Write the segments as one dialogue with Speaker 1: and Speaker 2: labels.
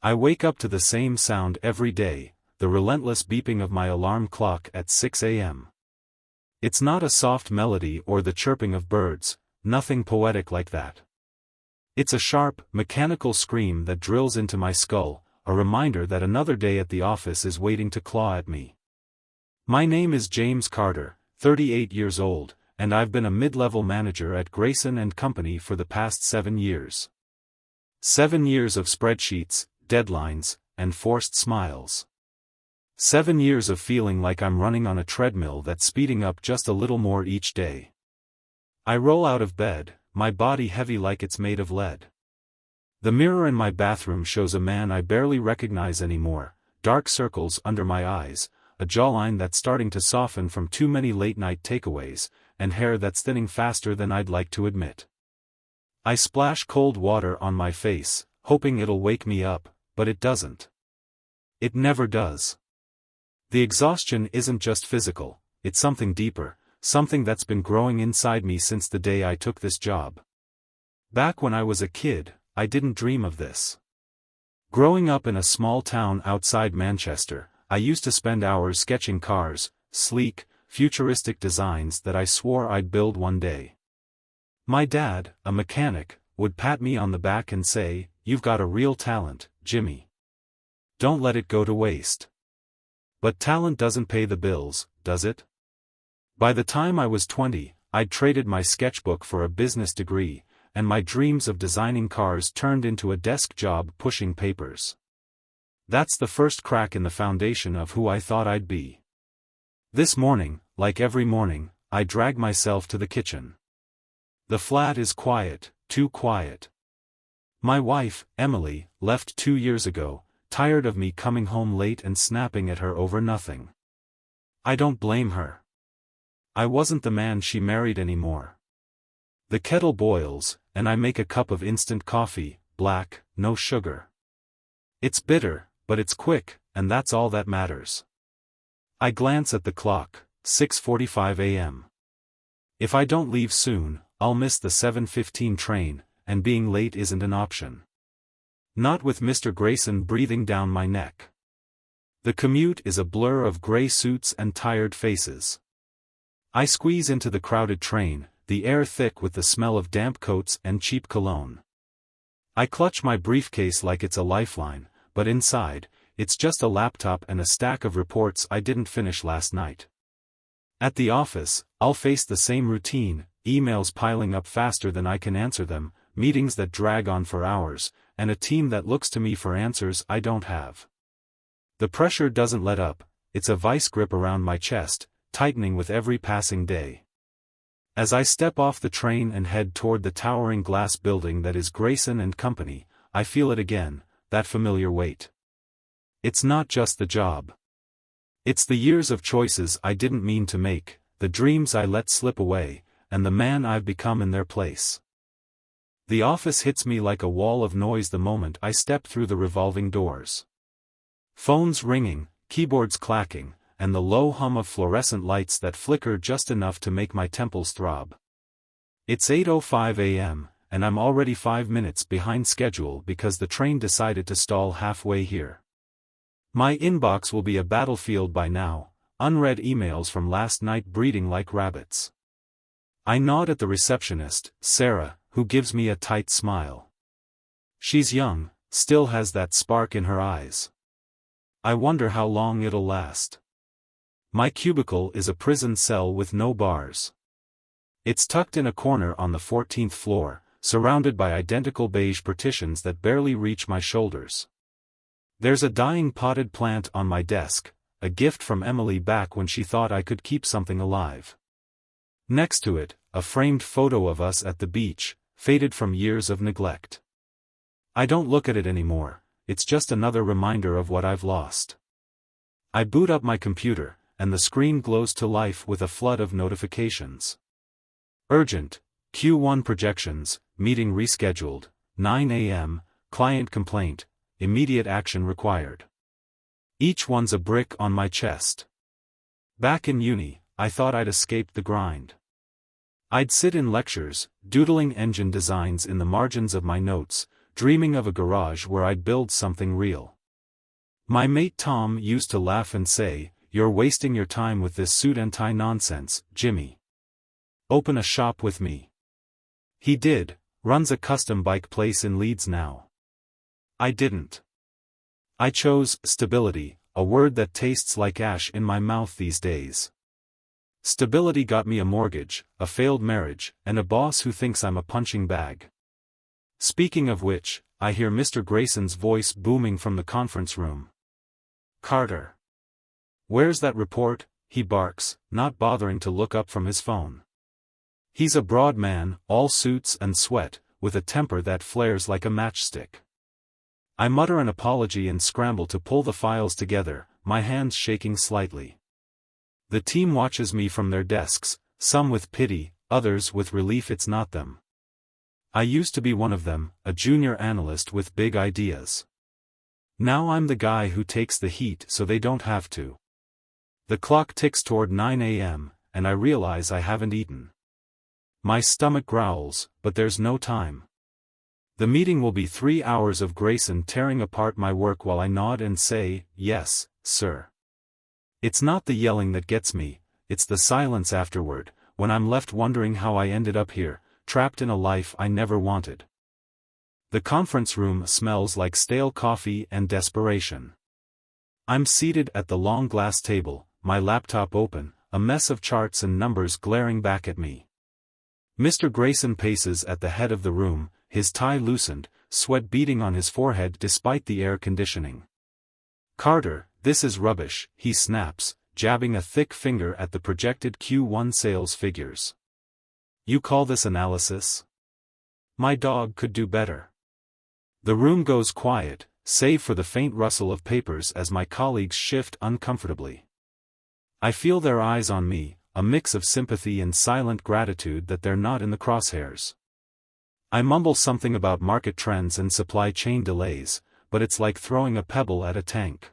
Speaker 1: I wake up to the same sound every day, the relentless beeping of my alarm clock at 6 a.m. It's not a soft melody or the chirping of birds, nothing poetic like that. It's a sharp, mechanical scream that drills into my skull, a reminder that another day at the office is waiting to claw at me. My name is James Carter, 38 years old, and I've been a mid-level manager at Grayson & Company for the past 7 years. 7 years of spreadsheets, deadlines, and forced smiles. 7 years of feeling like I'm running on a treadmill that's speeding up just a little more each day. I roll out of bed, my body heavy like it's made of lead. The mirror in my bathroom shows a man I barely recognize anymore, dark circles under my eyes, a jawline that's starting to soften from too many late-night takeaways, and hair that's thinning faster than I'd like to admit. I splash cold water on my face, hoping it'll wake me up, but it doesn't. It never does. The exhaustion isn't just physical, it's something deeper, something that's been growing inside me since the day I took this job. Back when I was a kid, I didn't dream of this. Growing up in a small town outside Manchester, I used to spend hours sketching cars, sleek, futuristic designs that I swore I'd build one day. My dad, a mechanic, would pat me on the back and say, "You've got a real talent, Jimmy. Don't let it go to waste." But talent doesn't pay the bills, does it? By the time I was 20, I'd traded my sketchbook for a business degree, and my dreams of designing cars turned into a desk job pushing papers. That's the first crack in the foundation of who I thought I'd be. This morning, like every morning, I drag myself to the kitchen. The flat is quiet, too quiet. My wife, Emily, left 2 years ago, tired of me coming home late and snapping at her over nothing. I don't blame her. I wasn't the man she married anymore. The kettle boils, and I make a cup of instant coffee, black, no sugar. It's bitter, but it's quick, and that's all that matters. I glance at the clock, 6:45 a.m. If I don't leave soon, I'll miss the 7:15 train, and being late isn't an option. Not with Mr. Grayson breathing down my neck. The commute is a blur of gray suits and tired faces. I squeeze into the crowded train, the air thick with the smell of damp coats and cheap cologne. I clutch my briefcase like it's a lifeline, but inside, it's just a laptop and a stack of reports I didn't finish last night. At the office, I'll face the same routine, emails piling up faster than I can answer them, meetings that drag on for hours, and a team that looks to me for answers I don't have. The pressure doesn't let up, it's a vice grip around my chest, tightening with every passing day. As I step off the train and head toward the towering glass building that is Grayson & Company, I feel it again, that familiar weight. It's not just the job. It's the years of choices I didn't mean to make, the dreams I let slip away, and the man I've become in their place. The office hits me like a wall of noise the moment I step through the revolving doors. Phones ringing, keyboards clacking, and the low hum of fluorescent lights that flicker just enough to make my temples throb. It's 8:05 a.m., and I'm already 5 minutes behind schedule because the train decided to stall halfway here. My inbox will be a battlefield by now, unread emails from last night breeding like rabbits. I nod at the receptionist, Sarah, who gives me a tight smile. She's young, still has that spark in her eyes. I wonder how long it'll last. My cubicle is a prison cell with no bars. It's tucked in a corner on the 14th floor, surrounded by identical beige partitions that barely reach my shoulders. There's a dying potted plant on my desk, a gift from Emily back when she thought I could keep something alive. Next to it, a framed photo of us at the beach, faded from years of neglect. I don't look at it anymore, it's just another reminder of what I've lost. I boot up my computer, and the screen glows to life with a flood of notifications. Urgent, Q1 projections, meeting rescheduled, 9 a.m., client complaint, immediate action required. Each one's a brick on my chest. Back in uni, I thought I'd escaped the grind. I'd sit in lectures, doodling engine designs in the margins of my notes, dreaming of a garage where I'd build something real. My mate Tom used to laugh and say, "You're wasting your time with this suit and tie nonsense, Jimmy. Open a shop with me." He did, runs a custom bike place in Leeds now. I didn't. I chose stability, a word that tastes like ash in my mouth these days. Stability got me a mortgage, a failed marriage, and a boss who thinks I'm a punching bag. Speaking of which, I hear Mr. Grayson's voice booming from the conference room. "Carter. Where's that report?" he barks, not bothering to look up from his phone. He's a broad man, all suits and sweat, with a temper that flares like a matchstick. I mutter an apology and scramble to pull the files together, my hands shaking slightly. The team watches me from their desks, some with pity, others with relief it's not them. I used to be one of them, a junior analyst with big ideas. Now I'm the guy who takes the heat so they don't have to. The clock ticks toward 9 a.m., and I realize I haven't eaten. My stomach growls, but there's no time. The meeting will be 3 hours of Grayson tearing apart my work while I nod and say, "Yes, sir." It's not the yelling that gets me, it's the silence afterward, when I'm left wondering how I ended up here, trapped in a life I never wanted. The conference room smells like stale coffee and desperation. I'm seated at the long glass table, my laptop open, a mess of charts and numbers glaring back at me. Mr. Grayson paces at the head of the room, his tie loosened, sweat beading on his forehead despite the air conditioning. "Carter, this is rubbish," he snaps, jabbing a thick finger at the projected Q1 sales figures. "You call this analysis? My dog could do better." The room goes quiet, save for the faint rustle of papers as my colleagues shift uncomfortably. I feel their eyes on me, a mix of sympathy and silent gratitude that they're not in the crosshairs. I mumble something about market trends and supply chain delays, but it's like throwing a pebble at a tank.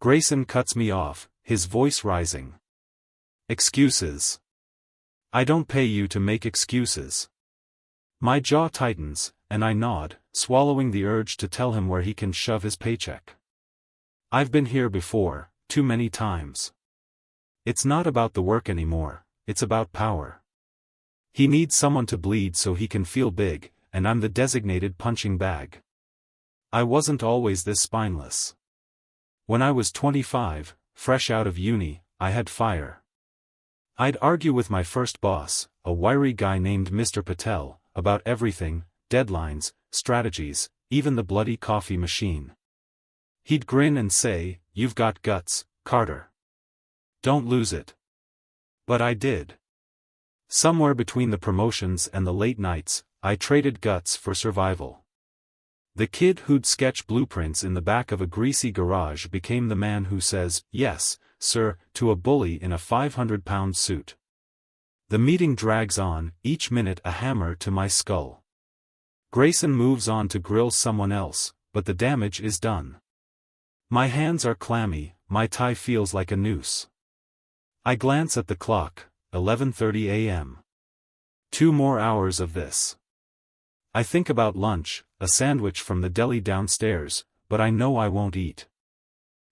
Speaker 1: Grayson cuts me off, his voice rising. "Excuses. I don't pay you to make excuses." My jaw tightens, and I nod, swallowing the urge to tell him where he can shove his paycheck. I've been here before, too many times. It's not about the work anymore, it's about power. He needs someone to bleed so he can feel big, and I'm the designated punching bag. I wasn't always this spineless. When I was 25, fresh out of uni, I had fire. I'd argue with my first boss, a wiry guy named Mr. Patel, about everything, deadlines, strategies, even the bloody coffee machine. He'd grin and say, "You've got guts, Carter. Don't lose it." But I did. Somewhere between the promotions and the late nights, I traded guts for survival. The kid who'd sketch blueprints in the back of a greasy garage became the man who says, "Yes, sir," to a bully in a 500-pound suit. The meeting drags on, each minute a hammer to my skull. Grayson moves on to grill someone else, but the damage is done. My hands are clammy, my tie feels like a noose. I glance at the clock, 11:30 a.m. 2 more hours of this. I think about lunch, a sandwich from the deli downstairs, but I know I won't eat.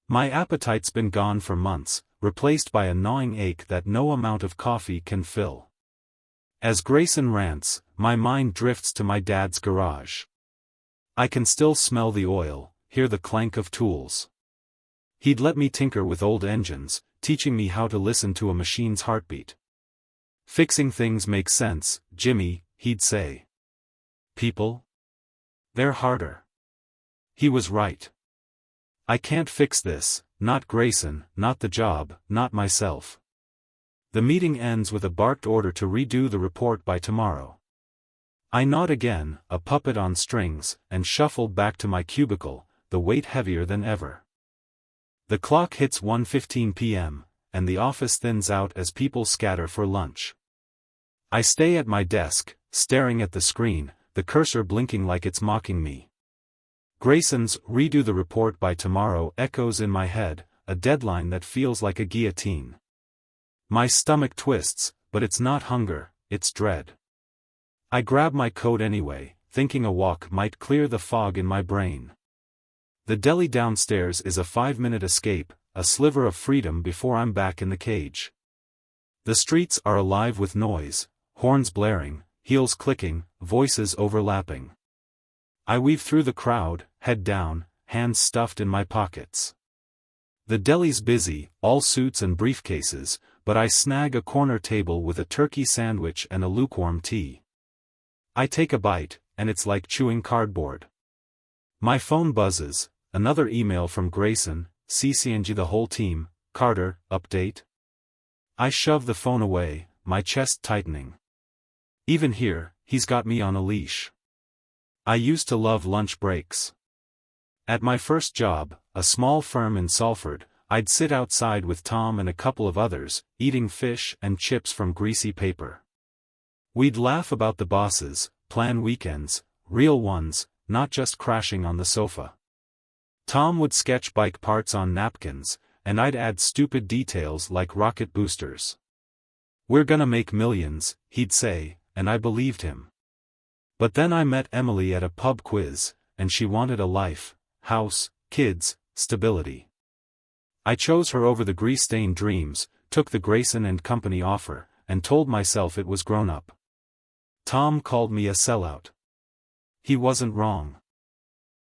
Speaker 1: My appetite's been gone for months, replaced by a gnawing ache that no amount of coffee can fill. As Grayson rants, my mind drifts to my dad's garage. I can still smell the oil, hear the clank of tools. He'd let me tinker with old engines, teaching me how to listen to a machine's heartbeat. "Fixing things makes sense, Jimmy," he'd say. "People? They're harder." He was right. I can't fix this, not Grayson, not the job, not myself. The meeting ends with a barked order to redo the report by tomorrow. I nod again, a puppet on strings, and shuffle back to my cubicle, the weight heavier than ever. The clock hits 1:15 p.m., and the office thins out as people scatter for lunch. I stay at my desk, staring at the screen, the cursor blinking like it's mocking me. Grayson's "redo the report by tomorrow" echoes in my head, a deadline that feels like a guillotine. My stomach twists, but it's not hunger, it's dread. I grab my coat anyway, thinking a walk might clear the fog in my brain. The deli downstairs is a 5-minute escape, a sliver of freedom before I'm back in the cage. The streets are alive with noise, horns blaring, heels clicking, voices overlapping. I weave through the crowd, head down, hands stuffed in my pockets. The deli's busy, all suits and briefcases, but I snag a corner table with a turkey sandwich and a lukewarm tea. I take a bite, and it's like chewing cardboard. My phone buzzes, another email from Grayson, CCNG the whole team, Carter, update. I shove the phone away, my chest tightening. Even here, he's got me on a leash. I used to love lunch breaks. At my first job, a small firm in Salford, I'd sit outside with Tom and a couple of others, eating fish and chips from greasy paper. We'd laugh about the bosses, plan weekends, real ones, not just crashing on the sofa. Tom would sketch bike parts on napkins, and I'd add stupid details like rocket boosters. "We're gonna make millions," he'd say, and I believed him. But then I met Emily at a pub quiz, and she wanted a life, house, kids, stability. I chose her over the grease-stained dreams, took the Grayson and Company offer, and told myself it was grown up. Tom called me a sellout. He wasn't wrong.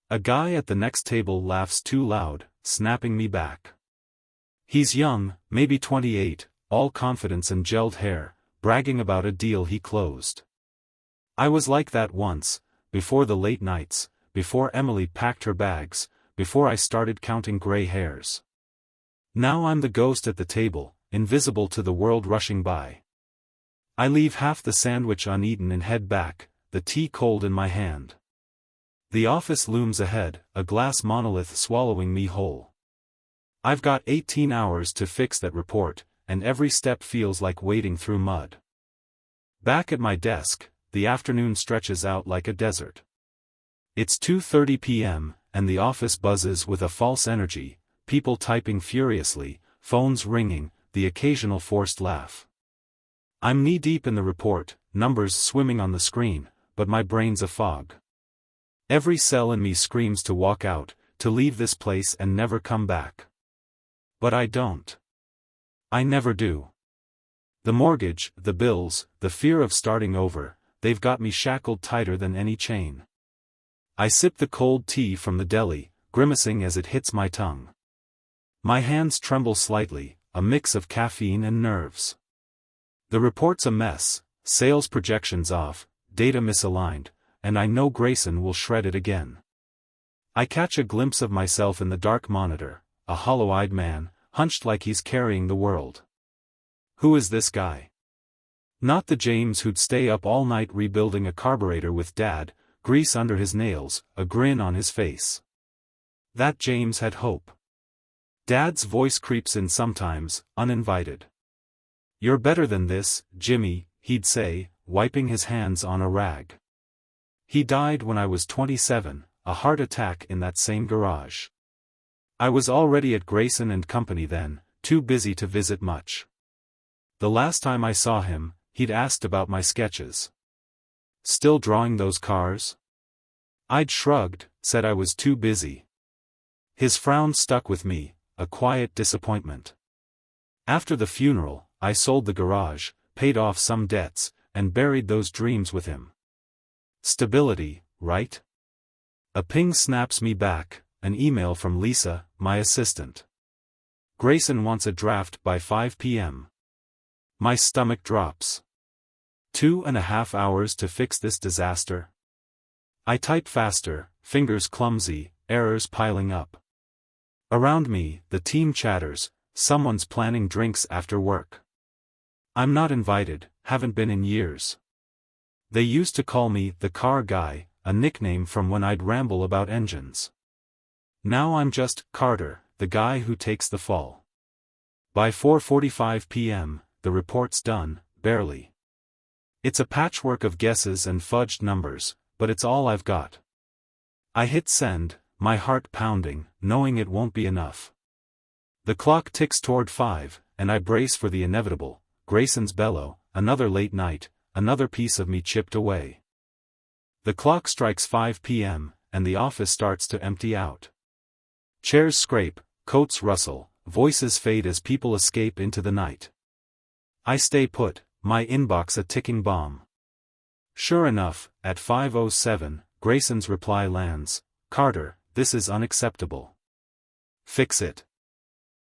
Speaker 1: A guy at the next table laughs too loud, snapping me back. He's young, maybe 28, all confidence and gelled hair, bragging about a deal he closed. I was like that once, before the late nights, before Emily packed her bags, before I started counting gray hairs. Now I'm the ghost at the table, invisible to the world rushing by. I leave half the sandwich uneaten and head back, the tea cold in my hand. The office looms ahead, a glass monolith swallowing me whole. I've got 18 hours to fix that report, and every step feels like wading through mud. Back at my desk, the afternoon stretches out like a desert. It's 2:30 p.m., and the office buzzes with a false energy, people typing furiously, phones ringing, the occasional forced laugh. I'm knee-deep in the report, numbers swimming on the screen, but my brain's a fog. Every cell in me screams to walk out, to leave this place and never come back. But I don't. I never do. The mortgage, the bills, the fear of starting over, they've got me shackled tighter than any chain. I sip the cold tea from the deli, grimacing as it hits my tongue. My hands tremble slightly, a mix of caffeine and nerves. The report's a mess, sales projections off, data misaligned, and I know Grayson will shred it again. I catch a glimpse of myself in the dark monitor, a hollow-eyed man, hunched like he's carrying the world. Who is this guy? Not the James who'd stay up all night rebuilding a carburetor with Dad, grease under his nails, a grin on his face. That James had hope. Dad's voice creeps in sometimes, uninvited. "You're better than this, Jimmy," he'd say, wiping his hands on a rag. He died when I was 27, a heart attack in that same garage. I was already at Grayson and Company then, too busy to visit much. The last time I saw him, he'd asked about my sketches. "Still drawing those cars?" I'd shrugged, said I was too busy. His frown stuck with me, a quiet disappointment. After the funeral, I sold the garage, paid off some debts, and buried those dreams with him. Stability, right? A ping snaps me back, an email from Lisa, my assistant. Grayson wants a draft by 5 p.m. My stomach drops. 2.5 hours to fix this disaster? I type faster, fingers clumsy, errors piling up. Around me, the team chatters, someone's planning drinks after work. I'm not invited, haven't been in years. They used to call me the car guy, a nickname from when I'd ramble about engines. Now I'm just Carter, the guy who takes the fall. By 4:45 p.m., the report's done, barely. It's a patchwork of guesses and fudged numbers, but it's all I've got. I hit send, my heart pounding, knowing it won't be enough. The clock ticks toward 5, and I brace for the inevitable, Grayson's bellow, another late night, another piece of me chipped away. The clock strikes 5 p.m., and the office starts to empty out. Chairs scrape, coats rustle, voices fade as people escape into the night. I stay put, my inbox a ticking bomb. Sure enough, at 5:07, Grayson's reply lands, "Carter, this is unacceptable. Fix it."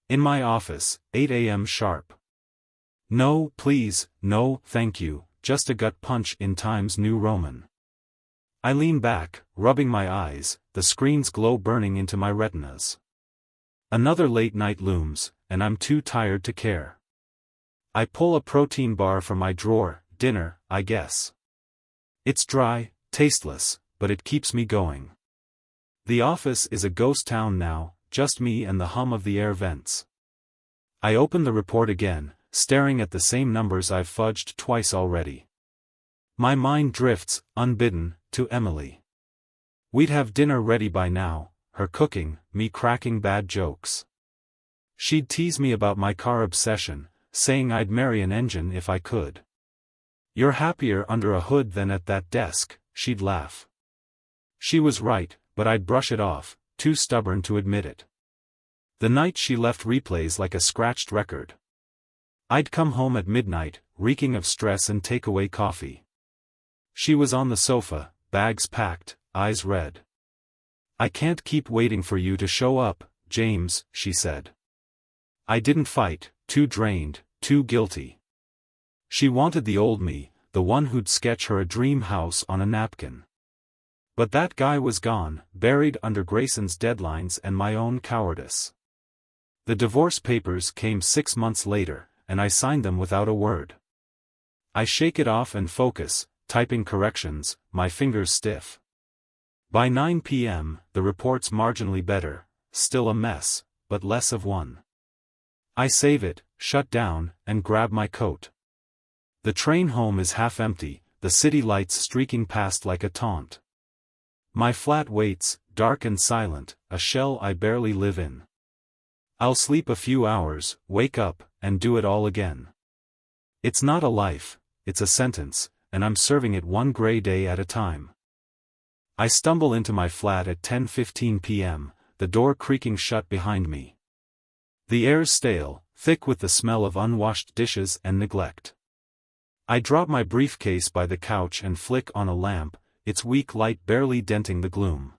Speaker 1: In my office, 8 a.m. sharp. "No, please, no, thank you, just a gut punch in Times New Roman." I lean back, rubbing my eyes, the screen's glow burning into my retinas. Another late night looms, and I'm too tired to care. I pull a protein bar from my drawer, dinner, I guess. It's dry, tasteless, but it keeps me going. The office is a ghost town now, just me and the hum of the air vents. I open the report again, staring at the same numbers I've fudged twice already. My mind drifts, unbidden, to Emily. We'd have dinner ready by now, her cooking, me cracking bad jokes. She'd tease me about my car obsession, saying I'd marry an engine if I could. "You're happier under a hood than at that desk," she'd laugh. She was right, but I'd brush it off, too stubborn to admit it. The night she left replays like a scratched record. I'd come home at midnight, reeking of stress and takeaway coffee. She was on the sofa, bags packed, eyes red. "I can't keep waiting for you to show up, James," she said. I didn't fight, too drained, too guilty. She wanted the old me, the one who'd sketch her a dream house on a napkin. But that guy was gone, buried under Grayson's deadlines and my own cowardice. The divorce papers came 6 months later, and I signed them without a word. I shake it off and focus, typing corrections, my fingers stiff. By 9 p.m., the report's marginally better, still a mess, but less of one. I save it, shut down, and grab my coat. The train home is half empty, the city lights streaking past like a taunt. My flat waits, dark and silent, a shell I barely live in. I'll sleep a few hours, wake up, and do it all again. It's not a life, it's a sentence, and I'm serving it one gray day at a time. I stumble into my flat at 10:15 p.m., the door creaking shut behind me. The air's stale, thick with the smell of unwashed dishes and neglect. I drop my briefcase by the couch and flick on a lamp, its weak light barely denting the gloom.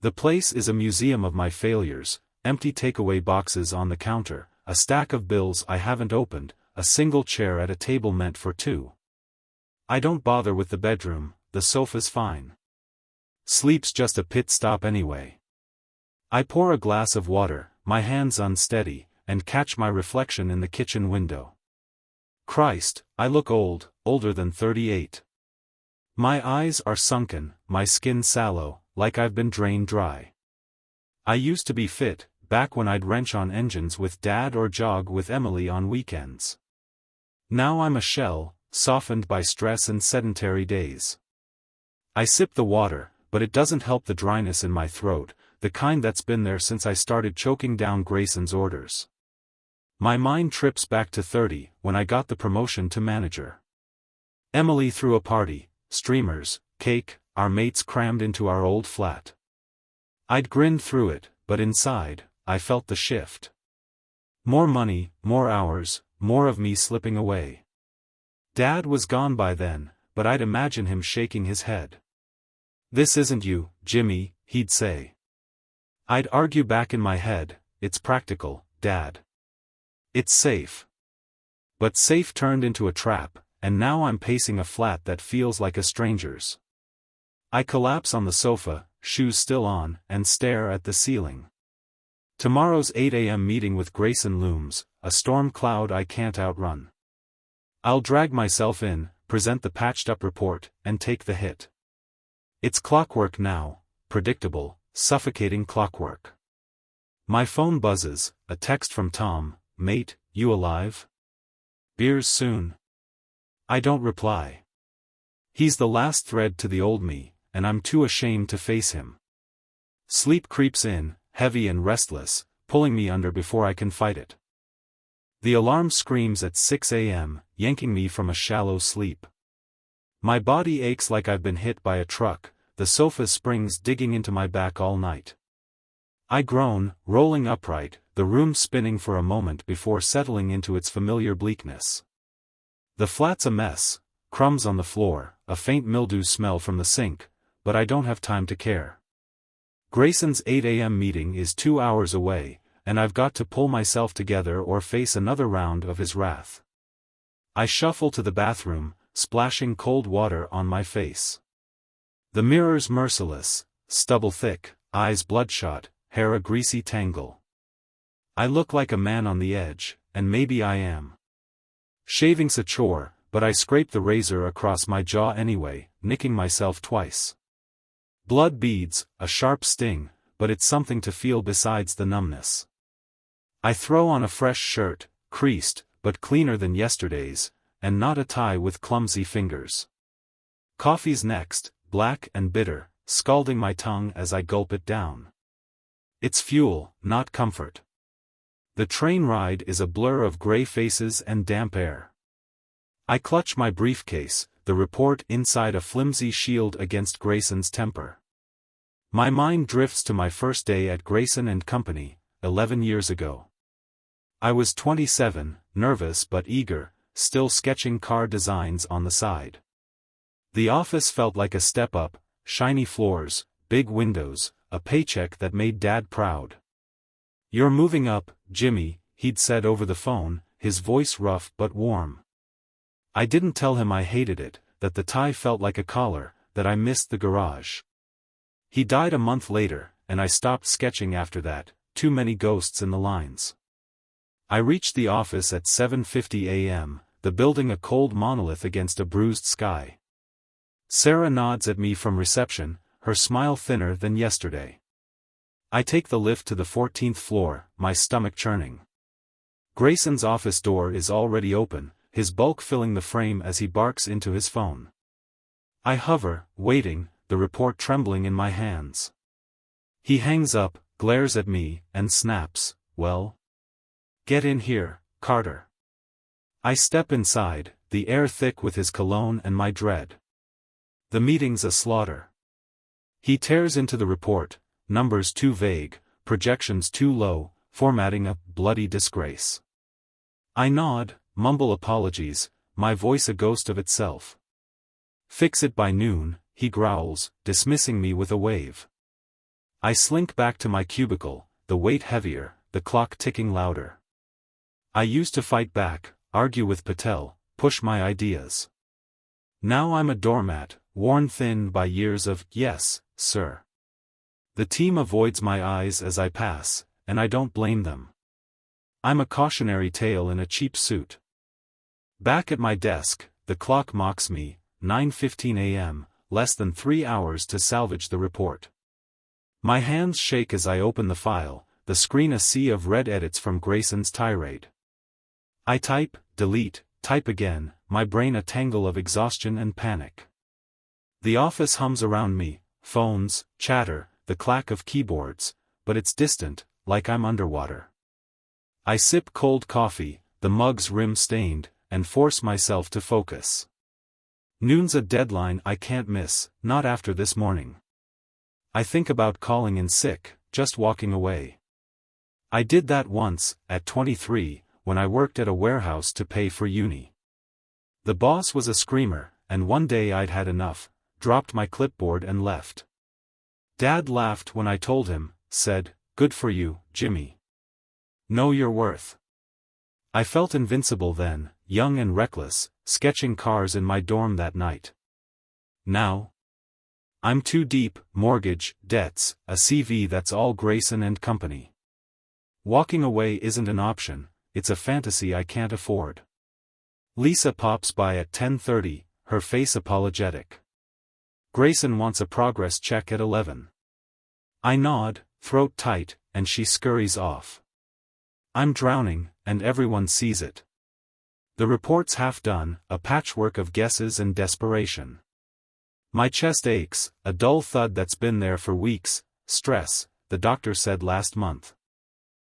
Speaker 1: The place is a museum of my failures, empty takeaway boxes on the counter, a stack of bills I haven't opened, a single chair at a table meant for two. I don't bother with the bedroom, the sofa's fine. Sleep's just a pit stop anyway. I pour a glass of water, my hands unsteady, and catch my reflection in the kitchen window. Christ, I look old, older than 38. My eyes are sunken, my skin sallow, like I've been drained dry. I used to be fit, back when I'd wrench on engines with Dad or jog with Emily on weekends. Now I'm a shell, softened by stress and sedentary days. I sip the water, but it doesn't help the dryness in my throat, the kind that's been there since I started choking down Grayson's orders. My mind trips back to 30, when I got the promotion to manager. Emily threw a party, streamers, cake, our mates crammed into our old flat. I'd grinned through it, but inside, I felt the shift. More money, more hours, more of me slipping away. Dad was gone by then, but I'd imagine him shaking his head. "This isn't you, Jimmy," he'd say. I'd argue back in my head, "It's practical, Dad. It's safe." But safe turned into a trap, and now I'm pacing a flat that feels like a stranger's. I collapse on the sofa, shoes still on, and stare at the ceiling. Tomorrow's 8 a.m. meeting with Grayson looms, a storm cloud I can't outrun. I'll drag myself in, present the patched-up report, and take the hit. It's clockwork now, predictable, suffocating clockwork. My phone buzzes, a text from Tom, "Mate, you alive? Beers soon." I don't reply. He's the last thread to the old me, and I'm too ashamed to face him. Sleep creeps in, heavy and restless, pulling me under before I can fight it. The alarm screams at 6 a.m., yanking me from a shallow sleep. My body aches like I've been hit by a truck, the sofa springs digging into my back all night. I groan, rolling upright, the room spinning for a moment before settling into its familiar bleakness. The flat's a mess, crumbs on the floor, a faint mildew smell from the sink, but I don't have time to care. Grayson's 8 a.m. meeting is 2 hours away, and I've got to pull myself together or face another round of his wrath. I shuffle to the bathroom, splashing cold water on my face. The mirror's merciless, stubble thick, eyes bloodshot, hair a greasy tangle. I look like a man on the edge, and maybe I am. Shaving's a chore, but I scrape the razor across my jaw anyway, nicking myself twice. Blood beads, a sharp sting, but it's something to feel besides the numbness. I throw on a fresh shirt, creased, but cleaner than yesterday's, and not a tie with clumsy fingers. Coffee's next, black and bitter, scalding my tongue as I gulp it down. It's fuel, not comfort. The train ride is a blur of gray faces and damp air. I clutch my briefcase, the report inside a flimsy shield against Grayson's temper. My mind drifts to my first day at Grayson and Company, 11 years ago. I was 27, nervous but eager, still sketching car designs on the side. The office felt like a step up, shiny floors, big windows, a paycheck that made Dad proud. "You're moving up, Jimmy," he'd said over the phone, his voice rough but warm. I didn't tell him I hated it, that the tie felt like a collar, that I missed the garage. He died a month later, and I stopped sketching after that, too many ghosts in the lines. I reached the office at 7:50 a.m., the building a cold monolith against a bruised sky. Sarah nods at me from reception, her smile thinner than yesterday. I take the lift to the 14th floor, my stomach churning. Grayson's office door is already open, his bulk filling the frame as he barks into his phone. I hover, waiting, the report trembling in my hands. He hangs up, glares at me, and snaps, "Well? Get in here, Carter." I step inside, the air thick with his cologne and my dread. The meeting's a slaughter. He tears into the report, numbers too vague, projections too low, formatting a bloody disgrace. I nod, mumble apologies, my voice a ghost of itself. "Fix it by noon," he growls, dismissing me with a wave. I slink back to my cubicle, the weight heavier, the clock ticking louder. I used to fight back, argue with Patel, push my ideas. Now I'm a doormat, worn thin by years of, "Yes, sir." The team avoids my eyes as I pass, and I don't blame them. I'm a cautionary tale in a cheap suit. Back at my desk, the clock mocks me, 9:15 a.m., less than 3 hours to salvage the report. My hands shake as I open the file, the screen a sea of red edits from Grayson's tirade. I type, delete, type again, my brain a tangle of exhaustion and panic. The office hums around me, phones, chatter, the clack of keyboards, but it's distant, like I'm underwater. I sip cold coffee, the mug's rim stained, and force myself to focus. Noon's a deadline I can't miss, not after this morning. I think about calling in sick, just walking away. I did that once, at 23, when I worked at a warehouse to pay for uni. The boss was a screamer, and one day I'd had enough, dropped my clipboard and left. Dad laughed when I told him, said, "Good for you, Jimmy. Know your worth." I felt invincible then, young and reckless, sketching cars in my dorm that night. Now? I'm too deep, mortgage, debts, a CV that's all Grayson and Company. Walking away isn't an option, it's a fantasy I can't afford. Lisa pops by at 10:30, her face apologetic. Grayson wants a progress check at 11. I nod, throat tight, and she scurries off. I'm drowning, and everyone sees it. The report's half done, a patchwork of guesses and desperation. My chest aches, a dull thud that's been there for weeks. Stress, the doctor said last month.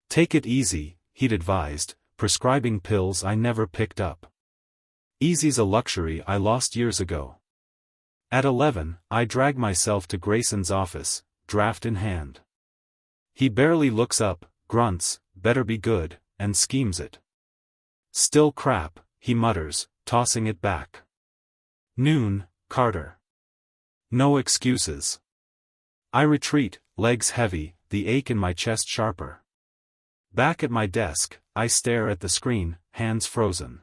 Speaker 1: Take it easy, he'd advised, prescribing pills I never picked up. Easy's a luxury I lost years ago. At 11, I drag myself to Grayson's office, draft in hand. He barely looks up, grunts, better be good, and schemes it. Still crap, he mutters, tossing it back. Noon, Carter. No excuses. I retreat, legs heavy, the ache in my chest sharper. Back at my desk, I stare at the screen, hands frozen.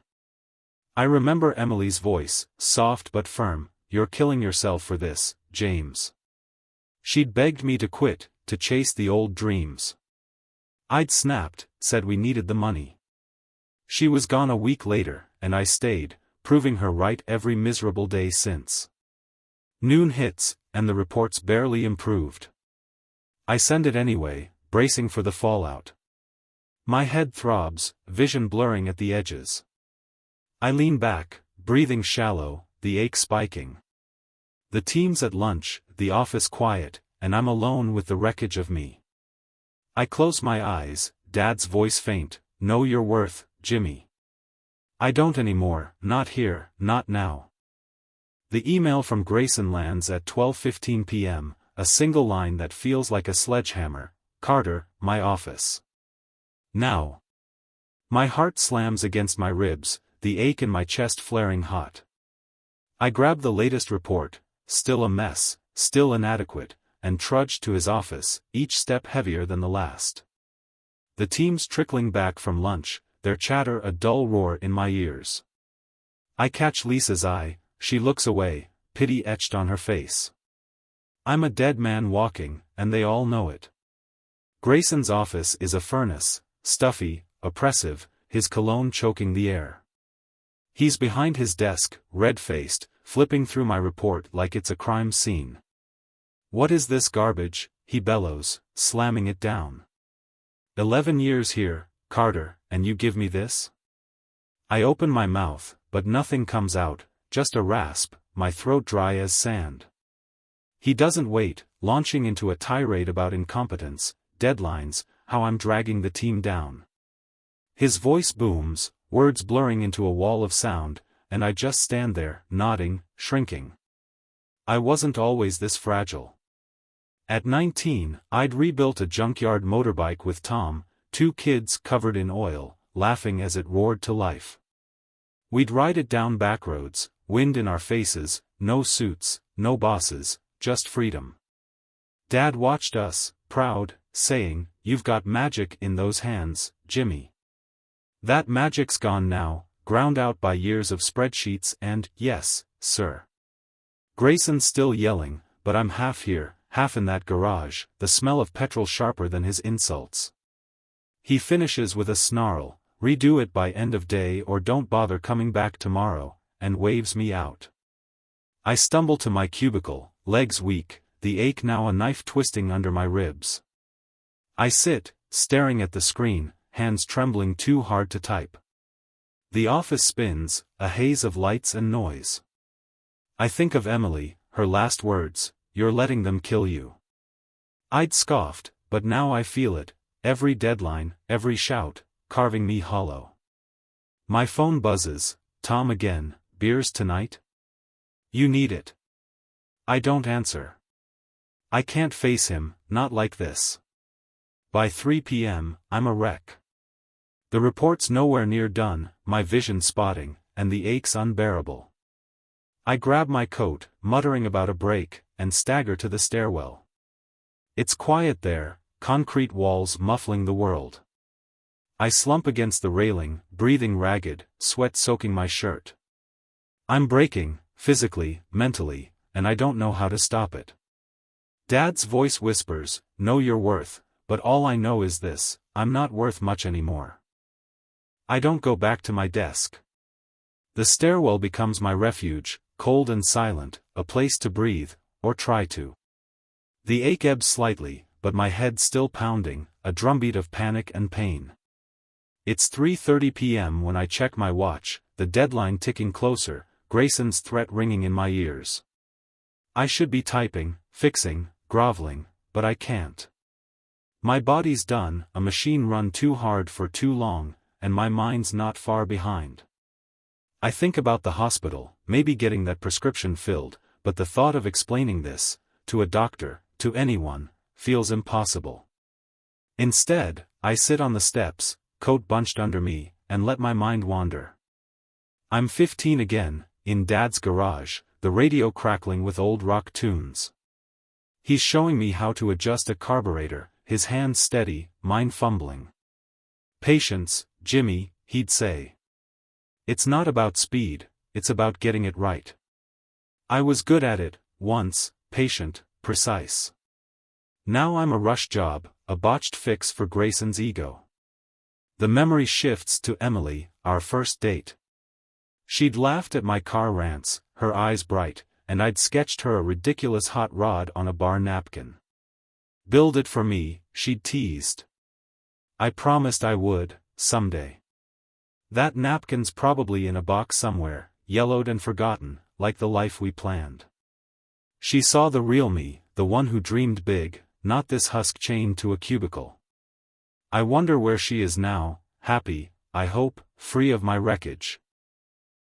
Speaker 1: I remember Emily's voice, soft but firm, "You're killing yourself for this, James." She'd begged me to quit, to chase the old dreams. I'd snapped, said we needed the money. She was gone a week later, and I stayed, proving her right every miserable day since. Noon hits, and the report's barely improved. I send it anyway, bracing for the fallout. My head throbs, vision blurring at the edges. I lean back, breathing shallow, the ache spiking. The team's at lunch, the office quiet, and I'm alone with the wreckage of me. I close my eyes, Dad's voice faint, "Know your worth, Jimmy." I don't anymore, not here, not now. The email from Grayson lands at 12:15 p.m., a single line that feels like a sledgehammer. "Carter, my office. Now." My heart slams against my ribs, the ache in my chest flaring hot. I grab the latest report, still a mess, still inadequate, and trudge to his office, each step heavier than the last. The team's trickling back from lunch, their chatter a dull roar in my ears. I catch Lisa's eye, she looks away, pity etched on her face. I'm a dead man walking, and they all know it. Grayson's office is a furnace, stuffy, oppressive, his cologne choking the air. He's behind his desk, red-faced, flipping through my report like it's a crime scene. "What is this garbage?" he bellows, slamming it down. 11 years here, Carter, and you give me this? I open my mouth, but nothing comes out, just a rasp, my throat dry as sand. He doesn't wait, launching into a tirade about incompetence, deadlines, how I'm dragging the team down. His voice booms, words blurring into a wall of sound, and I just stand there, nodding, shrinking. I wasn't always this fragile. At 19, I'd rebuilt a junkyard motorbike with Tom, 2 kids covered in oil, laughing as it roared to life. We'd ride it down back roads, wind in our faces, no suits, no bosses, just freedom. Dad watched us, proud, saying, "You've got magic in those hands, Jimmy." That magic's gone now, ground out by years of spreadsheets and, "Yes, sir." Grayson's still yelling, but I'm half here, half in that garage, the smell of petrol sharper than his insults. He finishes with a snarl, "Redo it by end of day or don't bother coming back tomorrow," and waves me out. I stumble to my cubicle, legs weak, the ache now a knife twisting under my ribs. I sit, staring at the screen, hands trembling too hard to type. The office spins, a haze of lights and noise. I think of Emily, her last words, "You're letting them kill you." I'd scoffed, but now I feel it, every deadline, every shout, carving me hollow. My phone buzzes, "Tom again, beers tonight? You need it." I don't answer. I can't face him, not like this. By 3 p.m., I'm a wreck. The report's nowhere near done, my vision spotting, and the ache's unbearable. I grab my coat, muttering about a break, and stagger to the stairwell. It's quiet there, concrete walls muffling the world. I slump against the railing, breathing ragged, sweat soaking my shirt. I'm breaking, physically, mentally, and I don't know how to stop it. Dad's voice whispers, "Know your worth," but all I know is this, I'm not worth much anymore. I don't go back to my desk. The stairwell becomes my refuge, cold and silent, a place to breathe, or try to. The ache ebbs slightly, but my head's still pounding, a drumbeat of panic and pain. It's 3:30 p.m. when I check my watch, the deadline ticking closer, Grayson's threat ringing in my ears. I should be typing, fixing, groveling, but I can't. My body's done, a machine run too hard for too long, and my mind's not far behind. I think about the hospital, maybe getting that prescription filled, but the thought of explaining this, to a doctor, to anyone, feels impossible. Instead, I sit on the steps, coat bunched under me, and let my mind wander. I'm 15 again, in Dad's garage, the radio crackling with old rock tunes. He's showing me how to adjust a carburetor, his hands steady, mine fumbling. Patience, Jimmy, he'd say. It's not about speed, it's about getting it right. I was good at it, once, patient, precise. Now I'm a rush job, a botched fix for Grayson's ego. The memory shifts to Emily, our first date. She'd laughed at my car rants, her eyes bright, and I'd sketched her a ridiculous hot rod on a bar napkin. Build it for me, she'd teased. I promised I would, someday. That napkin's probably in a box somewhere, yellowed and forgotten, like the life we planned. She saw the real me, the one who dreamed big, not this husk chained to a cubicle. I wonder where she is now, happy, I hope, free of my wreckage.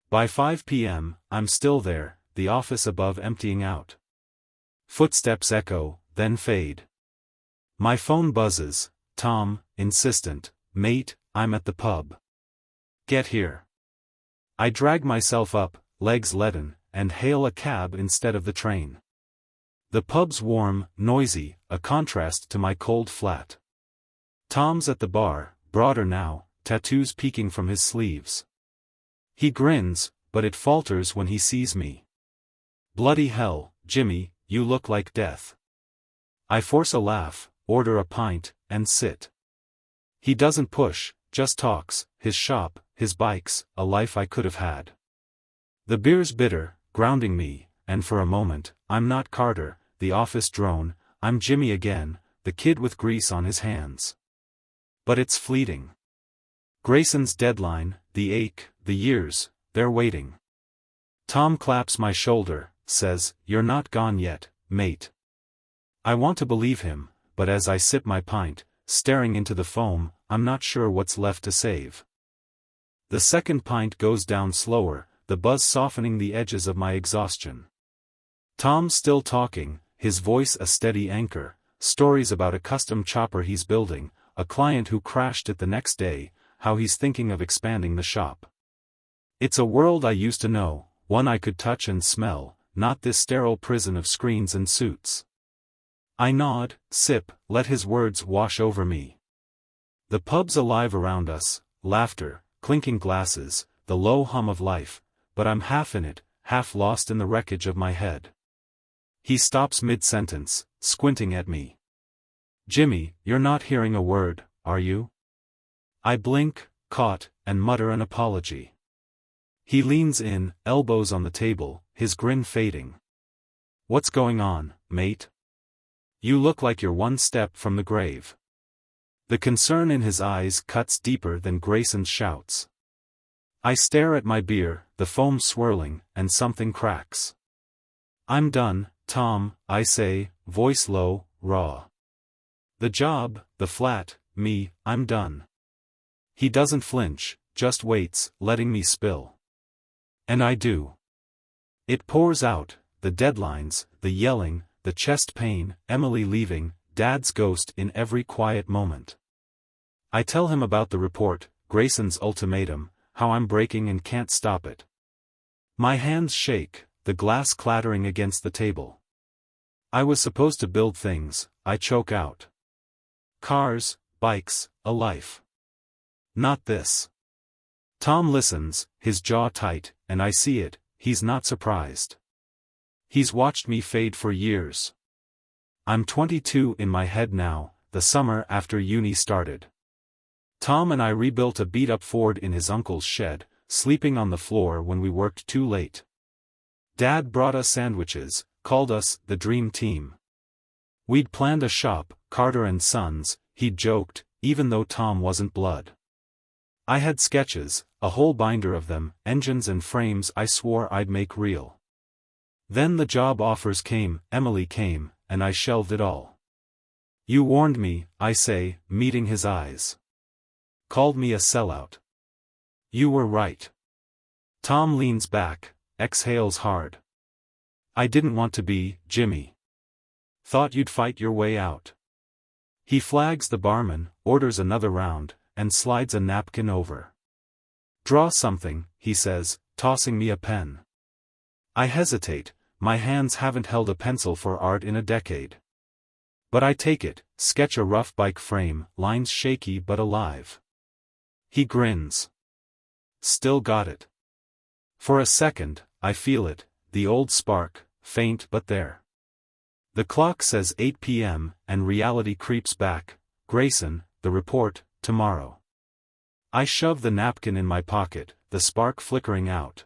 Speaker 1: By 5 p.m., I'm still there, the office above emptying out. Footsteps echo, then fade. My phone buzzes, Tom, insistent, mate, I'm at the pub. Get here. I drag myself up, legs leaden, and hail a cab instead of the train. The pub's warm, noisy, a contrast to my cold flat. Tom's at the bar, broader now, tattoos peeking from his sleeves. He grins, but it falters when he sees me. Bloody hell, Jimmy, you look like death. I force a laugh, order a pint, and sit. He doesn't push, just talks, his shop, his bikes, a life I could have had. The beer's bitter, grounding me, and for a moment, I'm not Carter, the office drone, I'm Jimmy again, the kid with grease on his hands. But it's fleeting. Grayson's deadline, the ache, the years, they're waiting. Tom claps my shoulder, says, "You're not gone yet, mate." I want to believe him, but as I sip my pint, staring into the foam, I'm not sure what's left to save. The second pint goes down slower, the buzz softening the edges of my exhaustion. Tom's still talking, his voice a steady anchor, stories about a custom chopper he's building, a client who crashed it the next day, how he's thinking of expanding the shop. It's a world I used to know, one I could touch and smell, not this sterile prison of screens and suits. I nod, sip, let his words wash over me. The pub's alive around us, laughter, clinking glasses, the low hum of life, but I'm half in it, half lost in the wreckage of my head. He stops mid-sentence, squinting at me. "Jimmy, you're not hearing a word, are you?" I blink, caught, and mutter an apology. He leans in, elbows on the table, his grin fading. "What's going on, mate? You look like you're one step from the grave." The concern in his eyes cuts deeper than Grayson's shouts. I stare at my beer, the foam swirling, and something cracks. "I'm done, Tom," I say, voice low, raw. The job, the flat, me, I'm done. He doesn't flinch, just waits, letting me spill. And I do. It pours out, the deadlines, the yelling, the chest pain, Emily leaving, Dad's ghost in every quiet moment. I tell him about the report, Grayson's ultimatum, how I'm breaking and can't stop it. My hands shake, the glass clattering against the table. I was supposed to build things, I choke out. Cars, bikes, a life. Not this. Tom listens, his jaw tight, and I see it, he's not surprised. He's watched me fade for years. I'm 22 in my head now, the summer after uni started. Tom and I rebuilt a beat-up Ford in his uncle's shed, sleeping on the floor when we worked too late. Dad brought us sandwiches, called us the dream team. We'd planned a shop, Carter and Sons, he'd joked, even though Tom wasn't blood. I had sketches, a whole binder of them, engines and frames I swore I'd make real. Then the job offers came, Emily came, and I shelved it all. "You warned me," I say, meeting his eyes. "Called me a sellout. You were right." Tom leans back, exhales hard. I didn't want to be, Jimmy. Thought you'd fight your way out. He flags the barman, orders another round, and slides a napkin over. Draw something, he says, tossing me a pen. I hesitate, my hands haven't held a pencil for art in a decade. But I take it, sketch a rough bike frame, lines shaky but alive. He grins. Still got it. For a second, I feel it, the old spark, faint but there. The clock says 8 p.m., and reality creeps back. Grayson, the report, tomorrow. I shove the napkin in my pocket, the spark flickering out.